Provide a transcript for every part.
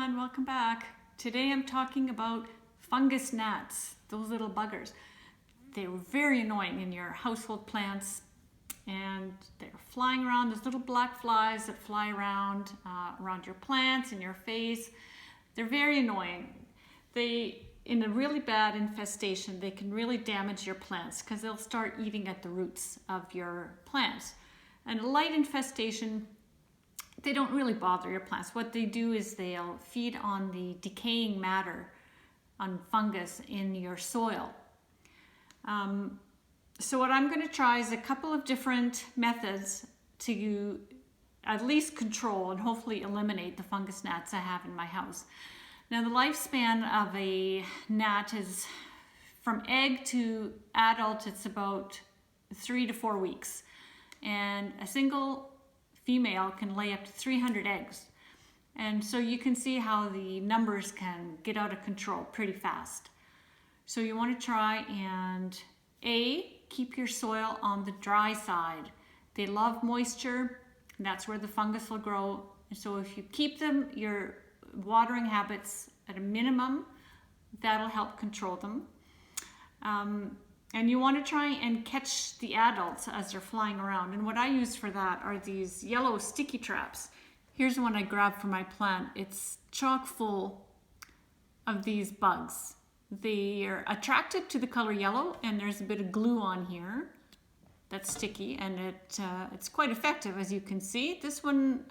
everyone, welcome back. Today I'm talking about fungus gnats, those little buggers. They're very annoying in your household plants and they're flying around. There's little black flies that fly around your plants and your face. They're very annoying. In a really bad infestation, they can really damage your plants because they'll start eating at the roots of your plants. And a light infestation, they don't really bother your plants. What they do is they'll feed on the decaying matter, on fungus in your soil. So what I'm going to try is a couple of different methods to at least control and hopefully eliminate the fungus gnats I have in my house. Now the lifespan of a gnat is from egg to adult, it's about 3 to 4 weeks. And a single female can lay up to 300 eggs. And so you can see how the numbers can get out of control pretty fast. So you want to try and keep your soil on the dry side. They love moisture, and that's where the fungus will grow. And so if you keep your watering habits at a minimum, that'll help control them. And you want to try and catch the adults as they're flying around. And what I use for that are these yellow sticky traps. Here's one I grabbed for my plant. It's chock full of these bugs. They are attracted to the color yellow, and there's a bit of glue on here that's sticky, and it's quite effective, as you can see. This one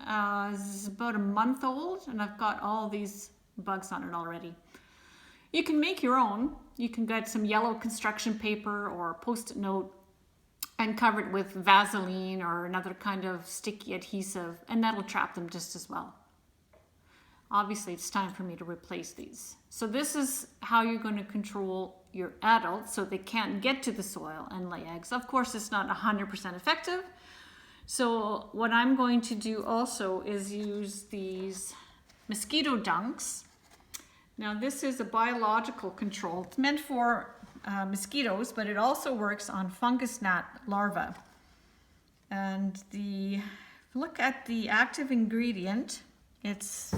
is about a month old, and I've got all these bugs on it already. You can make your own. You can get some yellow construction paper or Post-it note and cover it with Vaseline or another kind of sticky adhesive, and that'll trap them just as well. Obviously, it's time for me to replace these. So this is how you're going to control your adults so they can't get to the soil and lay eggs. Of course, it's not 100% effective. So what I'm going to do also is use these Mosquito Dunks. Now this is a biological control. It's meant for mosquitoes, but it also works on fungus gnat larvae. And look at the active ingredient. It's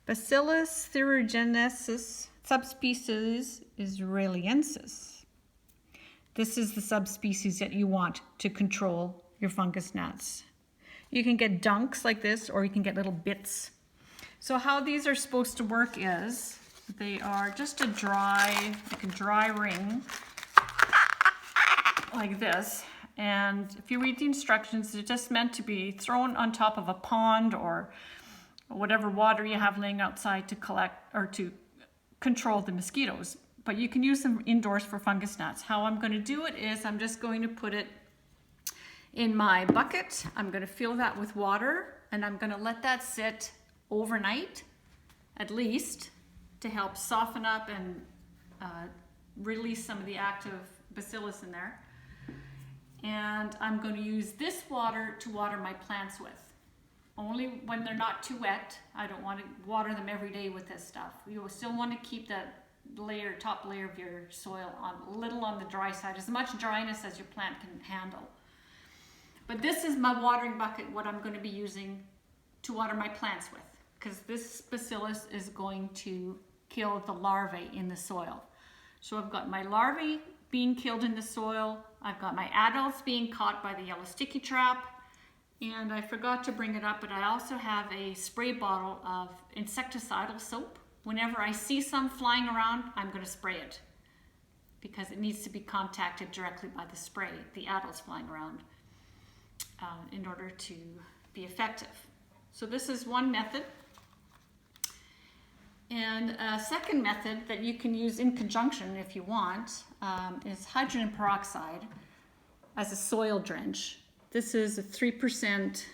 Bacillus thuringiensis, subspecies israeliensis. This is the subspecies that you want to control your fungus gnats. You can get dunks like this, or you can get little bits. So how these are supposed to work is they are just a dry ring like this. And if you read the instructions, they're just meant to be thrown on top of a pond or whatever water you have laying outside to collect or to control the mosquitoes. But you can use them indoors for fungus gnats. How I'm going to do it is I'm just going to put it in my bucket. I'm going to fill that with water, and I'm going to let that sit overnight at least to help soften up and release some of the active bacillus in there. And I'm going to use this water to water my plants with. Only when they're not too wet. I don't want to water them every day with this stuff. You will still want to keep that top layer of your soil a little on the dry side, as much dryness as your plant can handle. But this is my watering bucket, what I'm going to be using to water my plants with, because this bacillus is going to kill the larvae in the soil. So I've got my larvae being killed in the soil. I've got my adults being caught by the yellow sticky trap. And I forgot to bring it up, but I also have a spray bottle of insecticidal soap. Whenever I see some flying around, I'm going to spray it because it needs to be contacted directly by the spray, the adults flying around, in order to be effective. So this is one method. And a second method that you can use in conjunction if you want is hydrogen peroxide as a soil drench. This is a 3%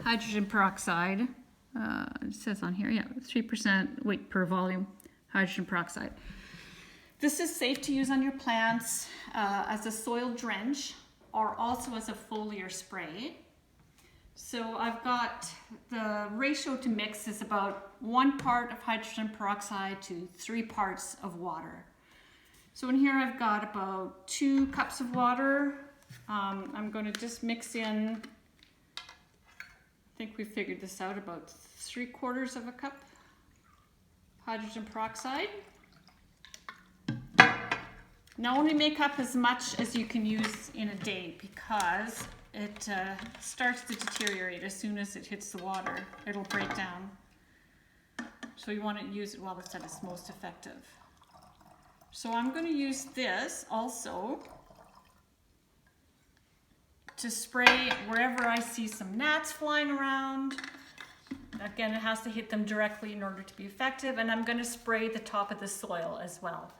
hydrogen peroxide. It says on here, 3% weight per volume hydrogen peroxide. This is safe to use on your plants as a soil drench or also as a foliar spray. So I've got the ratio to mix is about 1 part of hydrogen peroxide to 3 parts of water. So in here I've got about 2 cups of water. I'm going to just mix in, I think we figured this out, about 3/4 of a cup. hydrogen peroxide. Now only make up as much as you can use in a day because it starts to deteriorate as soon as it hits the water. It'll break down. So you want to use it while it's at its most effective. So I'm going to use this also to spray wherever I see some gnats flying around. Again, it has to hit them directly in order to be effective, and I'm going to spray the top of the soil as well.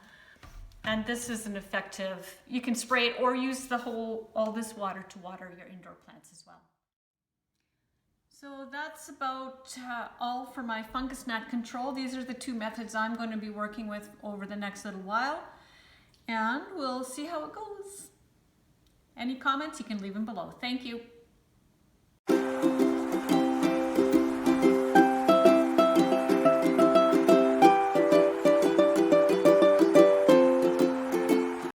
And this is an effective, you can spray it or use all this water to water your indoor plants as well. So that's about all for my fungus gnat control. These are the two methods I'm going to be working with over the next little while, and we'll see how it goes. Any comments, you can leave them below. Thank you.